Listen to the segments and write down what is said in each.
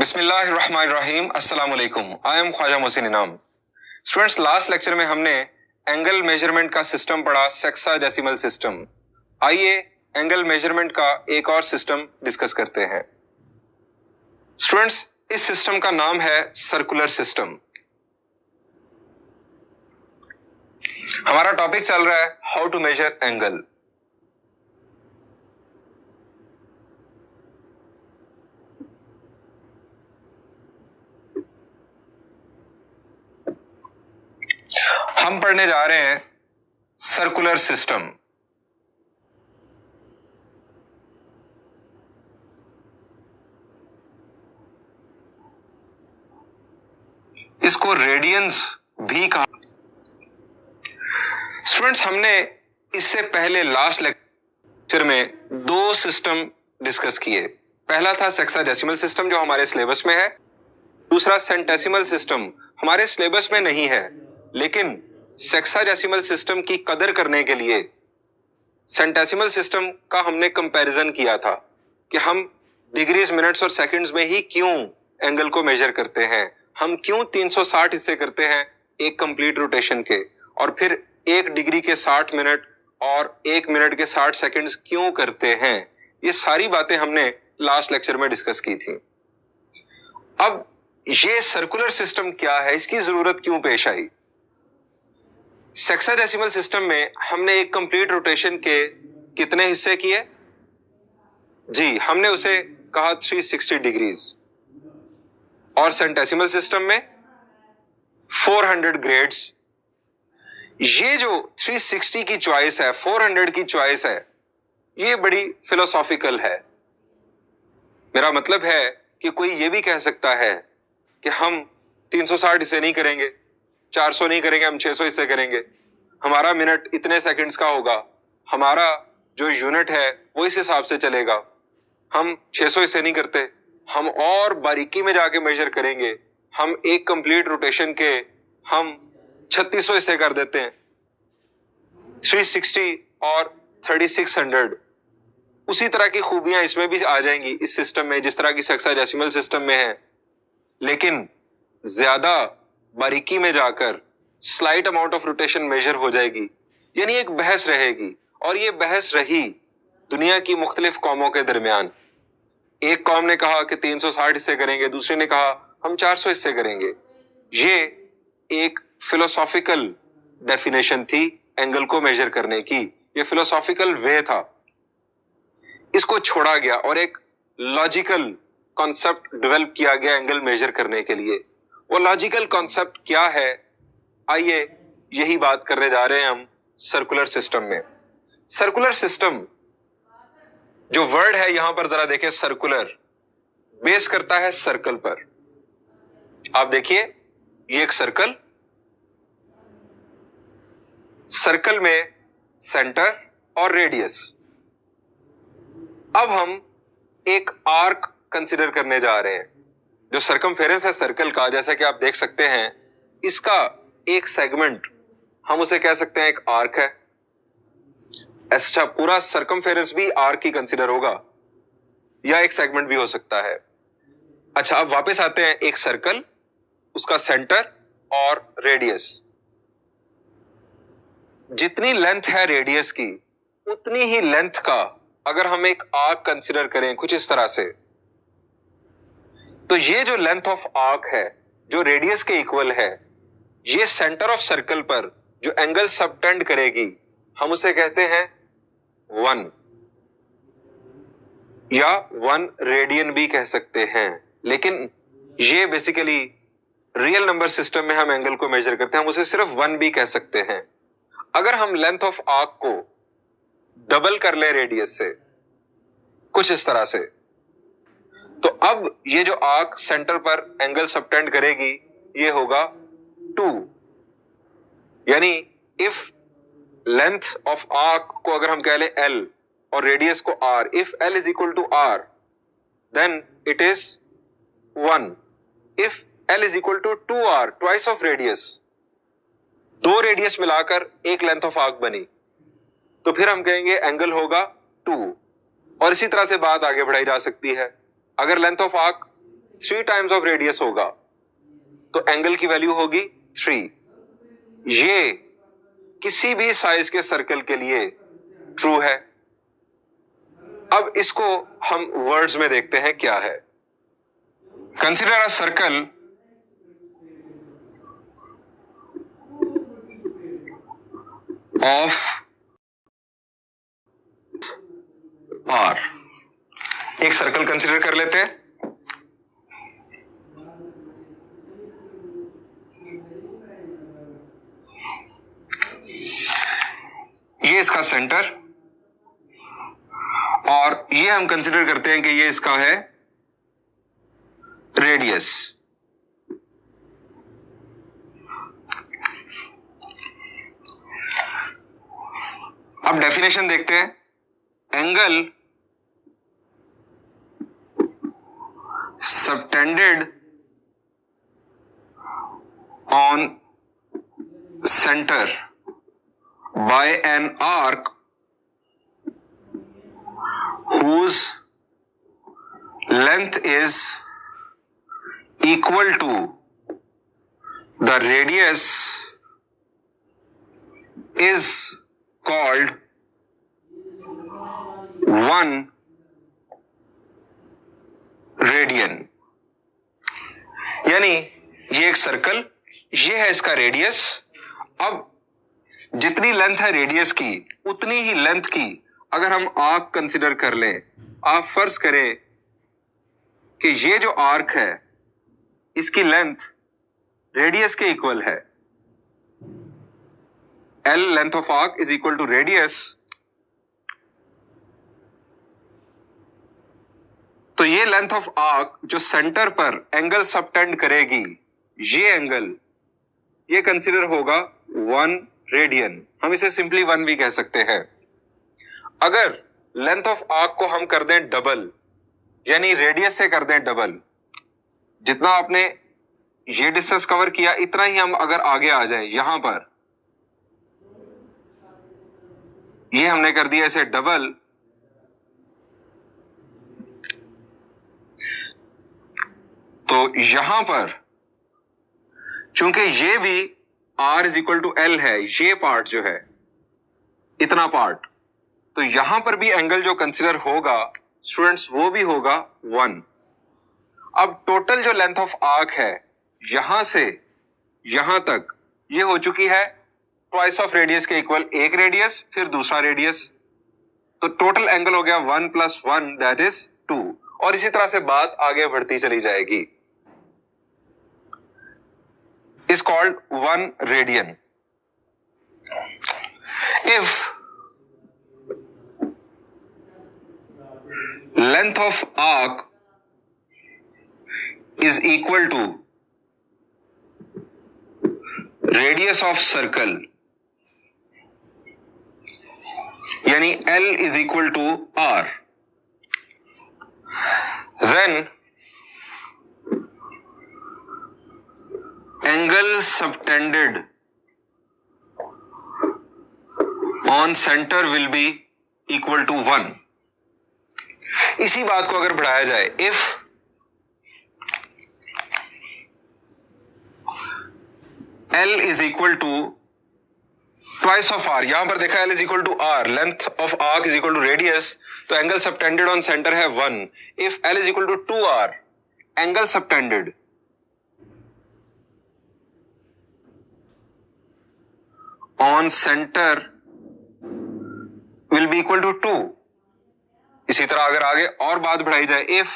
बिस्मिल्लाहिर्रहमानिर्रहीम अस्सलाम वालेकुम। आई एम ख्वाजा मोहसिन इनाम। स्टूडेंट्स, लास्ट लेक्चर में हमने एंगल मेजरमेंट का सिस्टम पढ़ा, सेक्साडेसिमल सिस्टम। आइए एंगल मेजरमेंट का एक और सिस्टम डिस्कस करते हैं। स्टूडेंट्स, इस सिस्टम का नाम है सर्कुलर सिस्टम। हमारा टॉपिक चल रहा है हाउ टू मेजर एंगल। हम पढ़ने जा रहे हैं सर्कुलर सिस्टम। इसको रेडियंस भी कहा। स्टूडेंट्स, हमने इससे पहले लास्ट लेक्चर में दो सिस्टम डिस्कस किए। पहला था सेक्साडेसिमल सिस्टम जो हमारे सिलेबस में है, दूसरा सेंटेसिमल सिस्टम हमारे सिलेबस में नहीं है, लेकिन सेक्साडेसिमल सिस्टम की कदर करने के लिए सेंटेसिमल सिस्टम का हमने कंपैरिजन किया था कि हम डिग्रीज, मिनट्स और सेकंड्स में ही क्यों एंगल को मेजर करते हैं, हम क्यों 360 हिस्से करते हैं एक कंप्लीट रोटेशन के, और फिर 1 डिग्री के 60 मिनट और 1 मिनट के 60 सेकंड्स क्यों करते हैं। ये सारी बातें हमने लास्ट लेक्चर में डिस्कस की थी। अब ये सर्कुलर सिस्टम क्या है, इसकी जरूरत क्यों पेश आई। सेक्साडेसिमल सिस्टम में हमने एक कंप्लीट रोटेशन के कितने हिस्से किए? जी, हमने उसे कहा 360 डिग्रीज। और सेंटेसिमल सिस्टम में 400 ग्रेड्स। ये जो 360 की चॉइस है, 400 की चॉइस है, ये बड़ी फिलोसॉफिकल है। मेरा मतलब है कि कोई ये भी कह सकता है कि हम 360 हिस्से नहीं करेंगे, 400 नहीं करेंगे, हम 600 हिस्से करेंगे, हमारा मिनट इतने सेकंड्स का होगा, हमारा जो यूनिट है वो इस हिसाब से चलेगा, हम 600 हिस्से नहीं करते, हम और बारीकी में जाके मेजर करेंगे, हम एक कंप्लीट रोटेशन के हम 3600 हिस्से कर देते हैं। 360 और 3600 उसी तरह की खूबियां इसमें भी आ जाएंगी इस सिस्टम में जिस तरह की सेक्साडेसिमल सिस्टम में है, लेकिन ज्यादा बारीकी में जाकर slight amount of rotation measure हो जाएगी। यानी एक बहस रहेगी, और ये बहस रही दुनिया की मुख्तलिफ कौमों के दरमियान। एक कौम ने कहा कि 360 हिस्से करेंगे, दूसरे ने कहा हम 400 हिस्से करेंगे। ये एक फिलोसॉफिकल डेफिनेशन थी एंगल को मेजर करने की, ये फिलोसॉफिकल वे था। इसको छोड़ा गया और एक लॉजिकल कॉन्सेप्ट डेवलप किया गया एंगल मेजर करने के लिए। वो लॉजिकल कॉन्सेप्ट क्या है, आइए यही बात करने जा रहे हैं हम सर्कुलर सिस्टम में। सर्कुलर सिस्टम जो वर्ड है यहां पर जरा देखें, सर्कुलर बेस करता है सर्कल पर। आप देखिए, ये एक सर्कल, सर्कल में सेंटर और रेडियस। अब हम एक आर्क कंसीडर करने जा रहे हैं। जो सर्कमफेरेंस है सर्कल का, जैसा कि आप देख सकते हैं, इसका एक सेगमेंट हम उसे कह सकते हैं एक आर्क है। अच्छा, पूरा सर्कमफेरेंस भी आर्क ही कंसीडर होगा या एक सेगमेंट भी हो सकता है। अच्छा, अब वापस आते हैं, एक सर्कल, उसका सेंटर और रेडियस। जितनी लेंथ है रेडियस की, उतनी ही लेंथ का अगर हम एक आर्क कंसीडर करें कुछ इस तरह से, तो ये जो लेंथ ऑफ आर्क है जो रेडियस के इक्वल है, ये सेंटर ऑफ सर्कल पर जो एंगल सबटेंड करेगी, हम उसे कहते हैं 1 या 1 रेडियन भी कह सकते हैं। लेकिन ये बेसिकली रियल नंबर सिस्टम में हम एंगल को मेजर करते हैं, हम उसे सिर्फ 1 भी कह सकते हैं। अगर हम लेंथ ऑफ आर्क को डबल कर ले रेडियस से कुछ इस तरह से, तो अब ये जो आर्क सेंटर पर एंगल सबटेंड करेगी ये होगा 2। यानी इफ लेंथ ऑफ आर्क को अगर हम कह ले L और रेडियस को R, if L is equal to R then it is 1। If L is equal to 2R, twice of radius, 2 radius मिलाकर एक लेंथ ऑफ आर्क बनी, तो फिर हम कहेंगे एंगल होगा 2। और इसी तरह से बात आगे बढ़ाई जा सकती है। अगर length of arc 3 times of radius होगा तो एंगल की वैल्यू होगी 3। ये किसी भी साइज के सर्कल के लिए ट्रू है। अब इसको हम वर्ड्स में देखते हैं क्या है। Consider a circle of R. एक सर्कल कंसिडर कर लेते हैं। ये इसका सेंटर और ये हम कंसिडर करते हैं कि ये इसका है रेडियस। अब डेफिनेशन देखते हैं। Angle subtended on centre by an arc whose length is equal to the radius is called 1 radian। यानी ये एक सर्कल, ये है इसका रेडियस। अब जितनी लेंथ है रेडियस की उतनी ही लेंथ की अगर हम आर्क कंसिडर कर लें, आप फर्ज करें कि ये जो आर्क है इसकी लेंथ रेडियस के इक्वल है। L length of arc is equal to radius. तो ये लेंथ ऑफ आर्क जो सेंटर पर एंगल सबटेंड करेगी, ये एंगल ये कंसिडर होगा 1 रेडियन। हम इसे सिंपली 1 भी कह सकते हैं। अगर लेंथ ऑफ आर्क को हम कर दें डबल, यानी रेडियस से कर दें डबल, जितना आपने ये डिस्टेंस कवर किया इतना ही हम अगर आगे आ जाएं, यहां पर ये हमने कर दिया इसे डबल, तो यहां पर चूंकि ये भी R is equal to L है, ये पार्ट जो है इतना पार्ट, तो यहां पर भी एंगल जो कंसिडर होगा स्टूडेंट्स वो भी होगा 1। अब टोटल जो लेंथ ऑफ आर्क है यहां से यहां तक ये हो चुकी है ट्वाइस ऑफ रेडियस के इक्वल, एक रेडियस फिर दूसरा रेडियस, तो टोटल एंगल हो गया 1 + 1 दैट इज 2। और इसी तरह से बात आगे बढ़ती चली जाएगी। is called 1 radian। If length of arc is equal to radius of circle, यानी L is equal to R, then angle subtended on center will be equal to 1। इसी बात को अगर बढ़ाया जाए, if L is equal to twice of R, यहां पर देखा L is equal to R, length of arc is equal to radius, तो एंगल सबटेंडेड ऑन सेंटर है 1। if L is equal to 2R, angle subtended on center will be equal to 2। इसी तरह अगर आगे और बात बढ़ाई जाए, if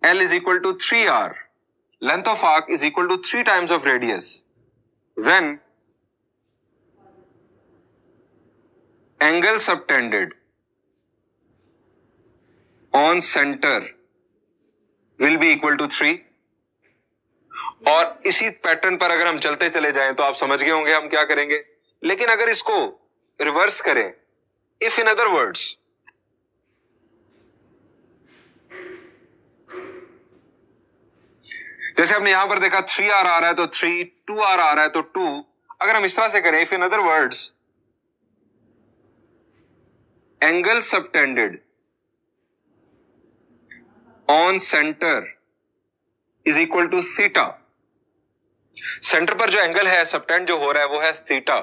L is equal to 3R, length of arc is equal to 3 times of radius, then angle subtended on center will be equal to 3। और इसी पैटर्न पर अगर हम चलते चले जाएं तो आप समझ गए होंगे हम क्या करेंगे। लेकिन अगर इसको रिवर्स करें, इफ इन अदर वर्ड्स जैसे हमने यहां पर देखा 3R आ रहा है तो 3, 2R आ रहा है तो 2, अगर हम इस तरह से करें, if in other words angle subtended on centre is equal to theta. Centre पर जो एंगल है सबटेंड जो हो रहा है वो है थीटा।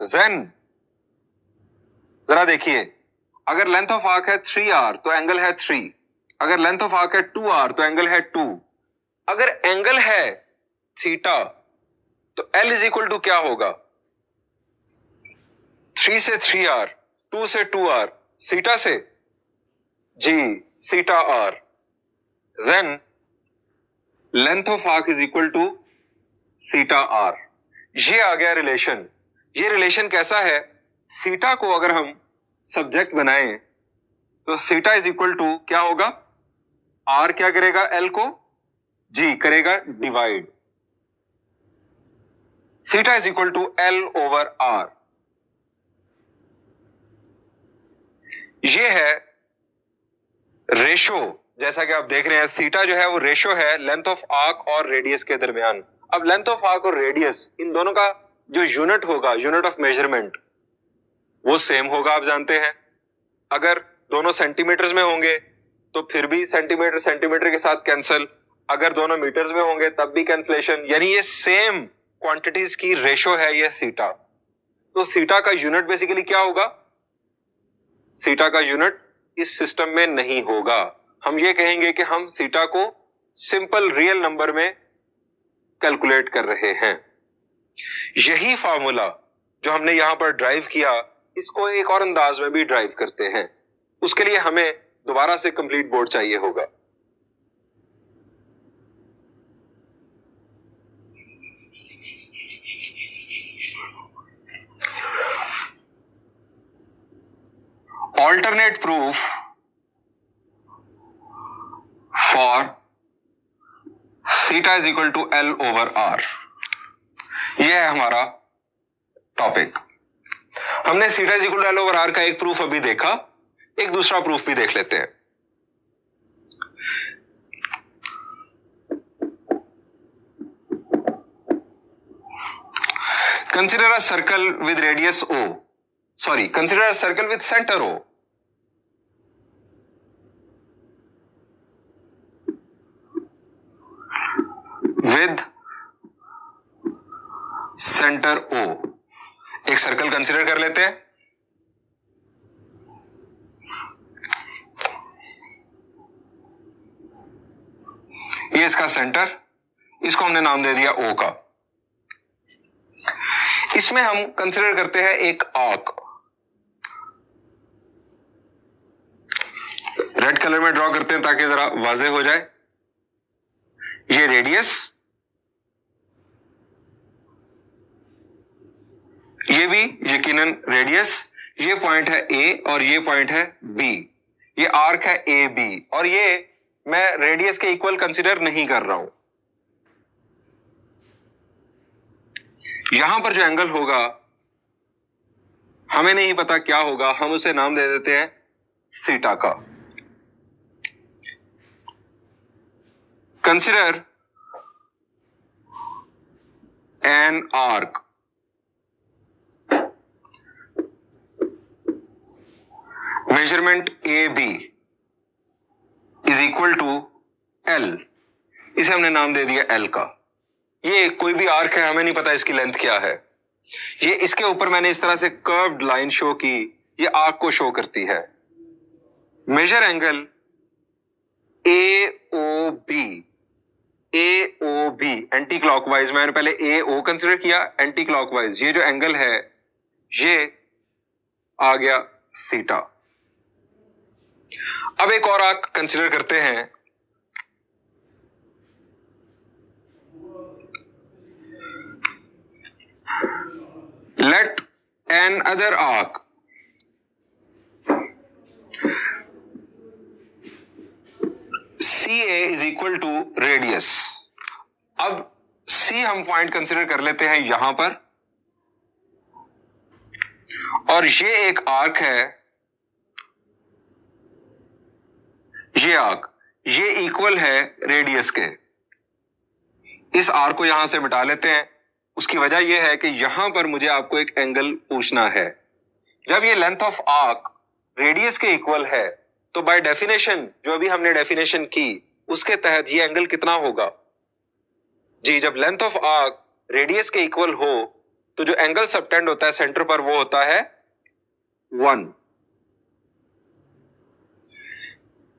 देन जरा देखिए, अगर लेंथ ऑफ आर्क है 3r तो एंगल है 3, अगर लेंथ ऑफ आर्क है 2r तो एंगल है 2, अगर एंगल है थीटा तो L इज इक्वल टू क्या होगा? 3 से 3r, 2 से 2r, थीटा से जी theta r। Then length of arc is equal to theta r। ये आ गया रिलेशन। ये रिलेशन कैसा है? थीटा को अगर हम सब्जेक्ट बनाएं तो थीटा इज इक्वल टू क्या होगा? r क्या करेगा? l को जी करेगा divide. Theta is equal to l over r। ये है रेशो। जैसा कि आप देख रहे हैं थीटा जो है वो रेशो है लेंथ ऑफ आर्क और रेडियस के दरमियान। अब लेंथ ऑफ आर्क और रेडियस इन दोनों का जो यूनिट होगा, यूनिट ऑफ मेजरमेंट, वो सेम होगा, आप जानते हैं। अगर दोनों सेंटीमीटर्स में होंगे तो फिर भी सेंटीमीटर सेंटीमीटर के साथ कैंसिल, अगर दोनों मीटर्स में होंगे तब भी कैंसिलेशन, यानी ये सेम क्वांटिटीज की रेशो है ये थीटा। तो थीटा का यूनिट बेसिकली क्या होगा? थीटा का यूनिट इस सिस्टम में नहीं होगा। हम ये कहेंगे कि हम थीटा को सिंपल रियल नंबर में कैलकुलेट कर रहे हैं। यही फार्मूला जो हमने यहां पर ड्राइव किया, इसको एक और अंदाज में भी ड्राइव करते हैं। उसके लिए हमें दोबारा से कंप्लीट बोर्ड चाहिए होगा। Alternate proof for theta is equal to L over R। यह है हमारा टॉपिक। हमने theta is equal to L over R का एक प्रूफ अभी देखा, एक दूसरा प्रूफ भी देख लेते हैं। Consider a circle with radius O, sorry consider a circle with centre O। With centre O, एक सर्कल कंसिडर कर लेते हैं। ये इसका सेंटर, इसको हमने नाम दे दिया O का। इसमें हम कंसिडर करते हैं एक आर्क। रेड कलर में ड्रॉ करते हैं ताकि जरा वाज़ेह हो जाए। ये रेडियस, ये भी यकीनन रेडियस, ये पॉइंट है A और ये पॉइंट है B। ये आर्क है AB और ये मैं रेडियस के इक्वल कंसिडर नहीं कर रहा हूं। यहां पर जो एंगल होगा हमें नहीं पता क्या होगा, हम उसे नाम दे देते हैं थीटा का। Consider an arc measurement AB is equal to L। इसे हमने नाम दे दिया L का। ये कोई भी आर्क है, हमें नहीं पता इसकी लेंथ क्या है। ये इसके ऊपर मैंने इस तरह से कर्व्ड लाइन शो की, ये आर्क को शो करती है। Measure angle AOB, AOB anti clockwise. मैंने पहले AO कंसिडर किया, एंटी क्लॉकवाइज ये जो एंगल है ये आ गया थीटा। अब एक और आर्क कंसिडर करते हैं। Let another arc CA is equal to radius। अब C हम पॉइंट कंसिडर कर लेते हैं यहां पर, और ये एक आर्क है, ये आर्क, ये इक्वल है रेडियस के। इस आर्क को यहां से मिटा लेते हैं। उसकी वजह यह है कि यहां पर मुझे आपको एक एंगल पूछना है। जब ये लेंथ ऑफ आर्क रेडियस के इक्वल है तो बाय डेफिनेशन जो अभी हमने डेफिनेशन की उसके तहत ये एंगल कितना होगा? जी, जब लेंथ ऑफ आर्क रेडियस के इक्वल हो तो जो एंगल सबटेंड होता है सेंटर पर वो होता है 1।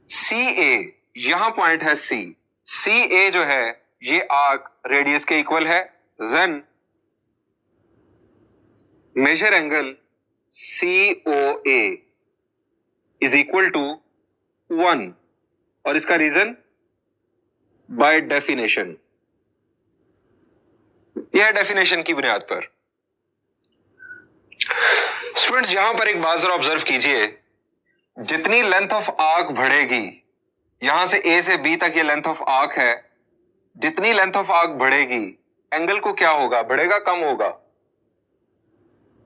सी ए, यहां पॉइंट है सी, सी ए जो है ये आर्क रेडियस के इक्वल है, then measure angle C O A is equal to 1। और इसका रीजन बाय डेफिनेशन, यह है डेफिनेशन की बुनियाद पर। स्टूडेंट्स यहां पर एक बात जरा ऑब्जर्व कीजिए, जितनी लेंथ ऑफ आर्क बढ़ेगी, यहां से ए से बी तक ये लेंथ ऑफ आर्क है, जितनी लेंथ ऑफ आर्क बढ़ेगी एंगल को क्या होगा? बढ़ेगा, कम होगा?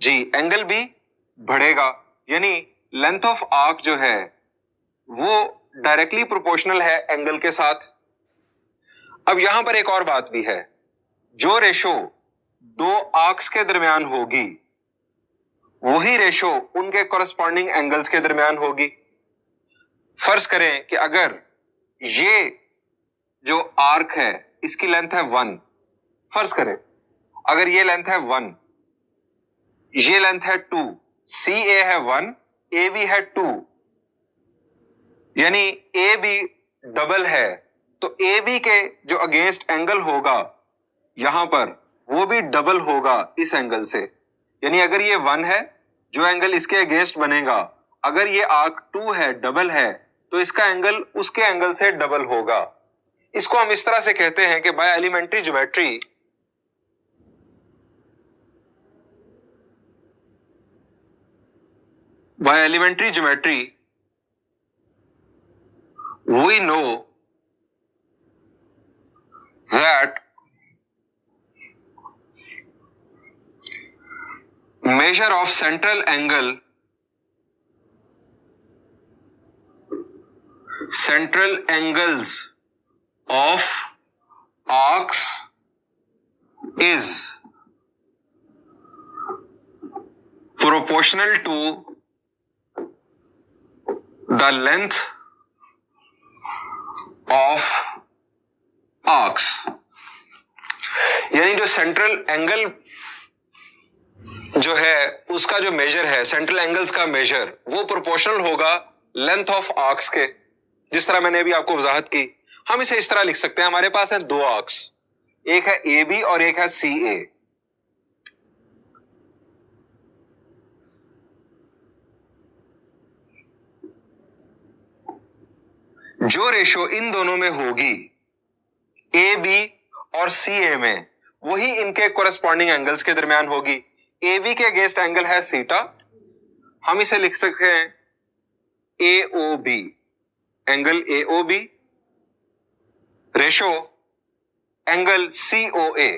जी, एंगल भी बढ़ेगा, यानी लेंथ ऑफ आर्क जो है वो डायरेक्टली प्रोपोर्शनल है एंगल के साथ। अब यहां पर एक और बात भी है, जो रेशो दो आर्क्स के दरमियान होगी वही रेशो उनके कॉरस्पॉन्डिंग एंगल्स के दरमियान होगी। फर्ज करें कि अगर ये जो आर्क है इसकी लेंथ है 1, फर्ज करें अगर ये लेंथ है 1, ये लेंथ है 2, सी ए है 1, ए बी है 2, यानी ए बी डबल है, तो ए बी के जो अगेंस्ट एंगल होगा यहां पर वो भी डबल होगा इस एंगल से। यानी अगर ये 1 है, जो एंगल इसके अगेंस्ट बनेगा, अगर ये आर्क 2 है, डबल है, तो इसका एंगल उसके एंगल से डबल होगा। इसको हम इस तरह से कहते हैं कि by elementary geometry we know that measure of central angles of arcs is proportional to the length of arcs। यानी जो सेंट्रल एंगल जो है उसका जो मेजर है, सेंट्रल एंगल्स का मेजर, वो प्रोपोर्शनल होगा लेंथ ऑफ आर्क्स के। जिस तरह मैंने अभी आपको वजाहत की, हम इसे इस तरह लिख सकते हैं, हमारे पास है दो आर्क्स, एक है ए बी और एक है सी ए। जो रेशो इन दोनों में होगी, ए बी और सी ए में, वही इनके कोरेस्पॉन्डिंग एंगल्स के दरमियान होगी। ए बी के अगेंस्ट एंगल है थीटा, हम इसे लिख सकते हैं A O B, angle A O B ratio angle C O A.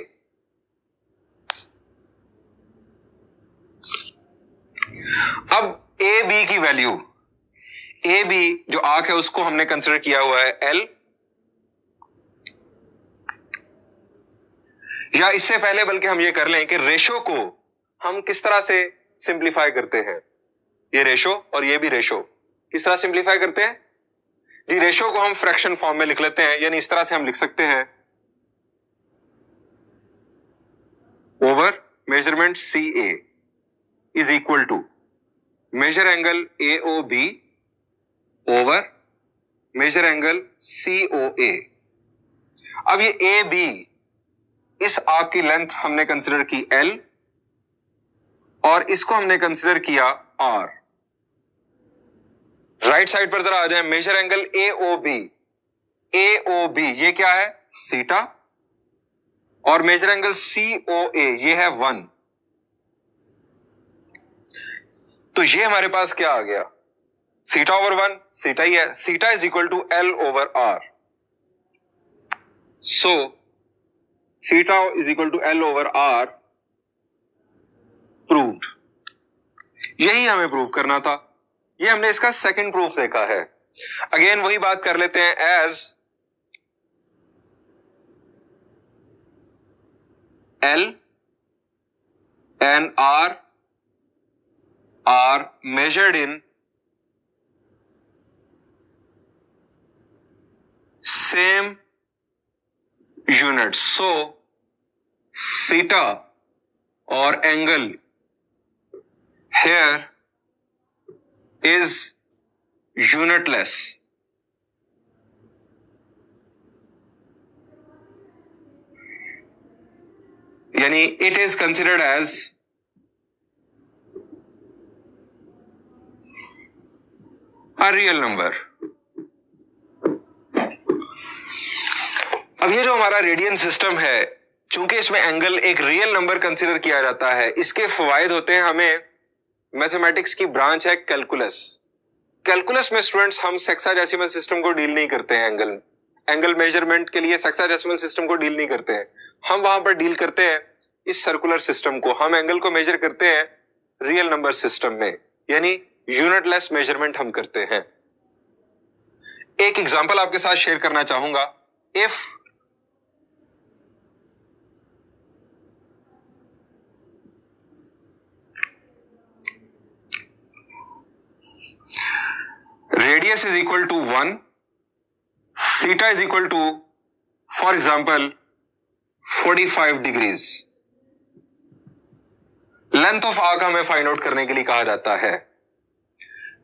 अब ए बी की वैल्यू, ए बी जो आर्क है उसको हमने कंसिडर किया हुआ है एल, या इससे पहले बल्कि हम ये कर लें कि रेशो को हम किस तरह से सिंप्लीफाई करते हैं। ये रेशो और ये भी रेशो किस तरह सिंप्लीफाई करते हैं जी? रेशो को हम फ्रैक्शन फॉर्म में लिख लेते हैं, यानी इस तरह से हम लिख सकते हैं, over measurement C A is equal to measure angle A O B over measure angle C O A. अब ये ए बी, इस आर्क की लेंथ हमने कंसिडर की L और इसको हमने कंसिडर किया R। राइट साइड पर जरा आ जाए, मेजर एंगल AOB, AOB ये क्या है? थीटा, और मेजर एंगल COA ये है 1। तो ये हमारे पास क्या आ गया? थीटा ओवर 1, थीटा ही है, theta is equal to L over R। So theta is equal to L over R proved. यही हमें प्रूव करना था, ये हमने इसका सेकंड प्रूफ देखा है। अगेन वही बात कर लेते हैं, as L and R are measured in same units. So theta or angle here is unitless. यानी it is considered as a real number. अब ये जो हमारा रेडियन सिस्टम है, चूंकि इसमें एंगल एक रियल नंबर कंसीडर किया जाता है, इसके फवायद होते हैं हमें। मैथमेटिक्स की ब्रांच है कैलकुलस। कैलकुलस में स्टूडेंट्स हम सेक्साडेसिमल सिस्टम को डील नहीं करते हैं। एंगल मेजरमेंट के लिए सेक्साडेसिमल सिस्टम को डील नहीं करते हैं। हम वहां पर डील करते हैं इस सर्कुलर सिस्टम को। हम एंगल को मेजर करते हैं रियल नंबर सिस्टम में, यानी यूनिटलेस मेजरमेंट हम करते हैं। एक एग्जांपल आपके साथ शेयर करना चाहूंगा। If radius is equal to 1, theta is equal to, for example, 45 degrees. Length of arc हमें फाइंड आउट करने के लिए कहा जाता है।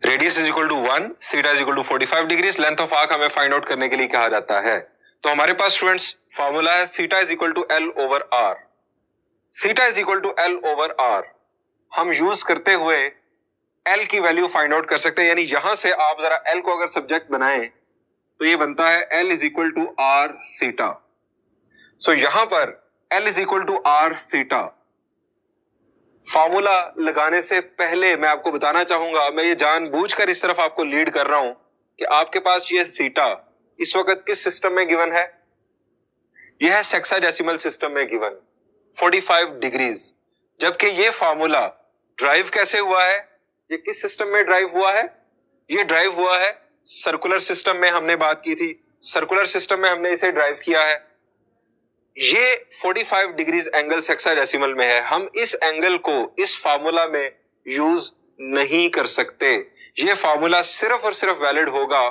Radius is equal to 1, theta is equal to 45 degrees, length of arc हमें फाइंड आउट करने के लिए कहा जाता है। तो हमारे पास स्टूडेंट्स फॉर्मूला है theta is equal to L over R. Theta is equal to L over R हम यूज करते हुए एल की वैल्यू फाइंड आउट कर सकते हैं। यानी यहां से आप जरा एल को अगर सब्जेक्ट बनाएं तो ये बनता है L is equal to R theta. So यहां पर L is equal to R theta formula लगाने से पहले मैं आपको बताना चाहूंगा, मैं ये जानबूझकर इस तरफ आपको लीड कर रहा हूं कि आपके पास ये थीटा इस वक्त किस सिस्टम में गिवन है। यह है सेक्साडेसिमल सिस्टम में गिवन 45 डिग्रीज। जबकि ये फॉर्मूला ड्राइव कैसे हुआ है, ये किस सिस्टम में ड्राइव हुआ है? ये ड्राइव हुआ है सर्कुलर सिस्टम में। हमने बात की थी सर्कुलर सिस्टम में हमने इसे ड्राइव किया है। ये 45 डिग्रीज एंगल सेक्साडेसिमल में है। हम इस एंगल को इस फार्मूला में यूज नहीं कर सकते। ये फार्मूला सिर्फ और सिर्फ वैलिड होगा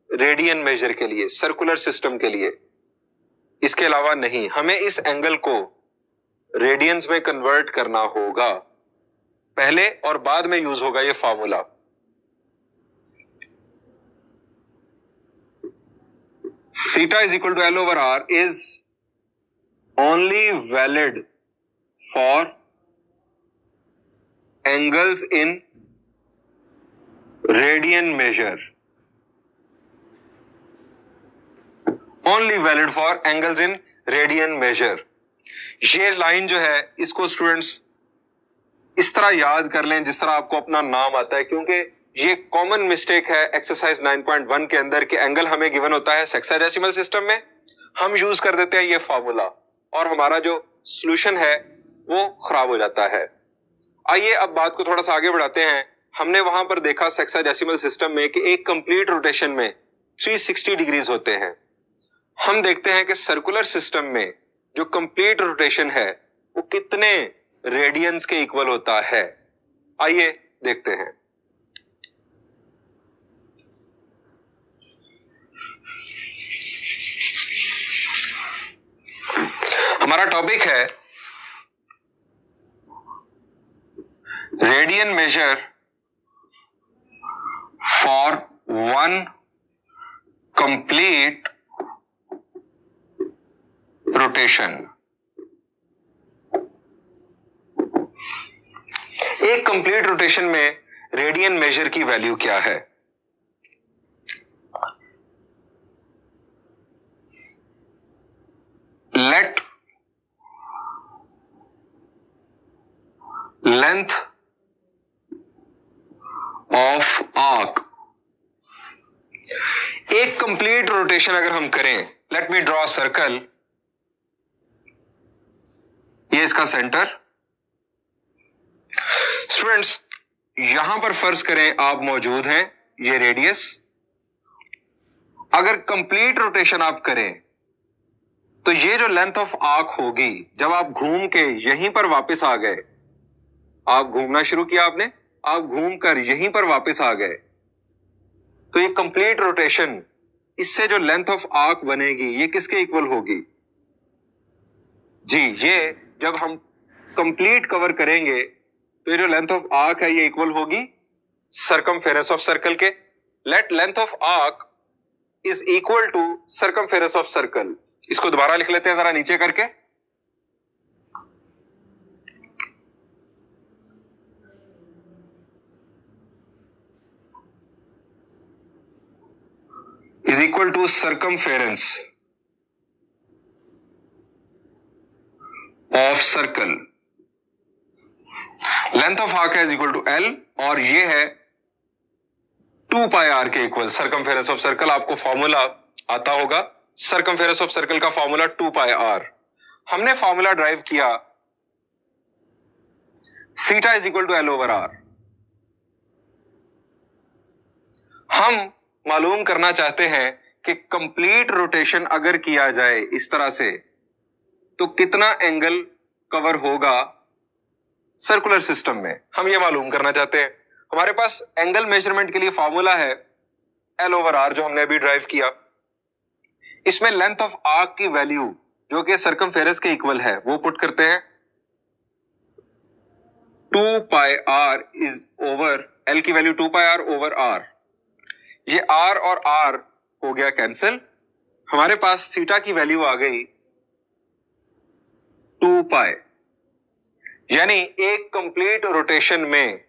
रेडियन मेजर के लिए, सर्कुलर सिस्टम के लिए, इसके अलावा नहीं। हमें इस एंगल को रेडियंस में कन्वर्ट करना होगा, पहले और बाद में यूज होगा ये formula. Theta is equal to L over R is only valid for angles in radian measure. Only valid for angles in radian measure. ये लाइन जो है इसको स्टूडेंट्स इस तरह याद कर लें जिस तरह आपको अपना नाम आता है, क्योंकि ये कॉमन मिस्टेक है एक्सरसाइज 9.1 के अंदर कि एंगल हमें गिवन होता है सेक्साडेसिमल सिस्टम में, हम यूज कर देते हैं ये फार्मूला और हमारा जो सॉल्यूशन है वो खराब हो जाता है। आइए अब बात को थोड़ा सा आगे बढ़ाते हैं। हमने वहां पर देखा सेक्साडेसिमल सिस्टम में कि एक कंप्लीट रोटेशन में 360 डिग्रीज होते हैं। हम देखते हैं कि सर्कुलर सिस्टम में जो कंप्लीट रोटेशन है वो कितने रेडियंस के इक्वल होता है। आइए देखते हैं। हमारा टॉपिक है radian major for one complete rotation. एक कंप्लीट रोटेशन में रेडियन मेजर की वैल्यू क्या है? लेट लेंथ ऑफ आर्क, एक कंप्लीट रोटेशन अगर हम करें, लेट मी ड्रॉ सर्कल, ये इसका सेंटर। स्टूडेंट्स यहां पर फर्ज करें आप मौजूद हैं, ये रेडियस। अगर कंप्लीट रोटेशन आप करें तो ये जो लेंथ ऑफ आर्क होगी, जब आप घूम के यहीं पर वापस आ गए, आप घूमना शुरू किया आपने, आप घूम कर यहीं पर वापस आ गए, तो ये कंप्लीट रोटेशन इससे जो लेंथ ऑफ आर्क बनेगी ये किसके इक्वल होगी? जी, ये जब हम कंप्लीट कवर करेंगे तो ये जो लेंथ ऑफ आर्क है ये इक्वल होगी सर्कमफेरेंस ऑफ सर्कल के. Let length of arc is equal to circumference of circle. इसको दोबारा लिख लेते हैं जरा नीचे करके. is equal to circumference of circle. Length of arc है इज इक्वल टू एल और ये है 2 पाई आर के इक्वल. सर्कमफेरेंस ऑफ सर्कल आपको फॉर्मूला आता होगा. सर्कमफेरेंस ऑफ सर्कल का फॉर्मूला 2 पाई आर. हमने फॉर्मूला ड्राइव किया theta is equal to L over R. हम मालूम करना चाहते हैं कि कंप्लीट रोटेशन अगर किया जाए इस तरह से तो कितना एंगल कवर होगा सर्कुलर सिस्टम में. हम ये मालूम करना चाहते हैं. हमारे पास एंगल मेजरमेंट के लिए फॉर्मूला है एल ओवर आर जो हमने अभी ड्राइव किया. इसमें लेंथ ऑफ आर्क की वैल्यू जो कि सर्कमफेरेंस के इक्वल है वो पुट करते हैं. 2 pi R is over L की value 2 pi R over R. ये आर और आर हो गया कैंसिल. हमारे पास थीटा की वैल्यू आ गई 2 पाई. यानी एक कंप्लीट रोटेशन में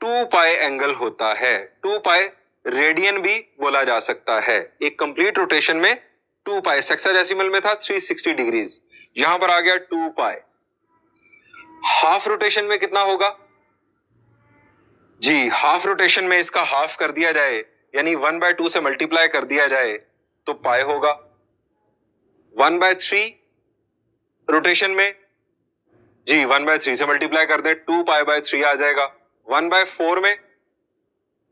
2 पाई एंगल होता है. 2 पाई रेडियन भी बोला जा सकता है. एक कंप्लीट रोटेशन में 2 पाई. सेक्साडेसिमल में था 360 डिग्रीज. यहां पर आ गया 2 पाई. हाफ रोटेशन में कितना होगा? जी, हाफ रोटेशन में इसका हाफ कर दिया जाए यानी 1/2 से मल्टीप्लाई कर दिया जाए तो पाई होगा. 1/3 रोटेशन में जी 1/3 से मल्टीप्लाई कर दे 2 पाई बाय 3 आ जाएगा. 1/4 में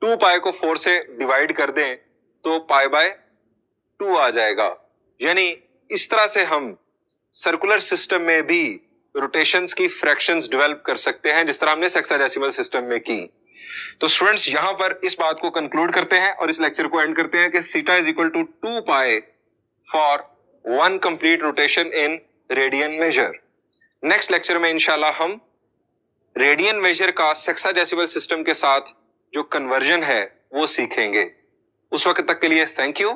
2 पाई को 4 से डिवाइड कर दें तो पाई बाय 2 आ जाएगा. यानी इस तरह से हम सर्कुलर सिस्टम में भी रोटेशंस की फ्रैक्शंस डेवलप कर सकते हैं जिस तरह हमने सेक्साडेसिमल सिस्टम में की. तो स्टूडेंट्स यहां पर इस बात को कंक्लूड करते हैं और इस लेक्चर को एंड करते हैं कि theta is equal to 2 pi for 1 complete rotation in radian measure. Next lecture में इंशाल्लाह हम रेडियन मेजर का सेक्साडेसिमल सिस्टम के साथ जो कन्वर्जन है वो सीखेंगे. उस वक्त तक के लिए thank you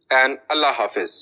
and Allah Hafiz.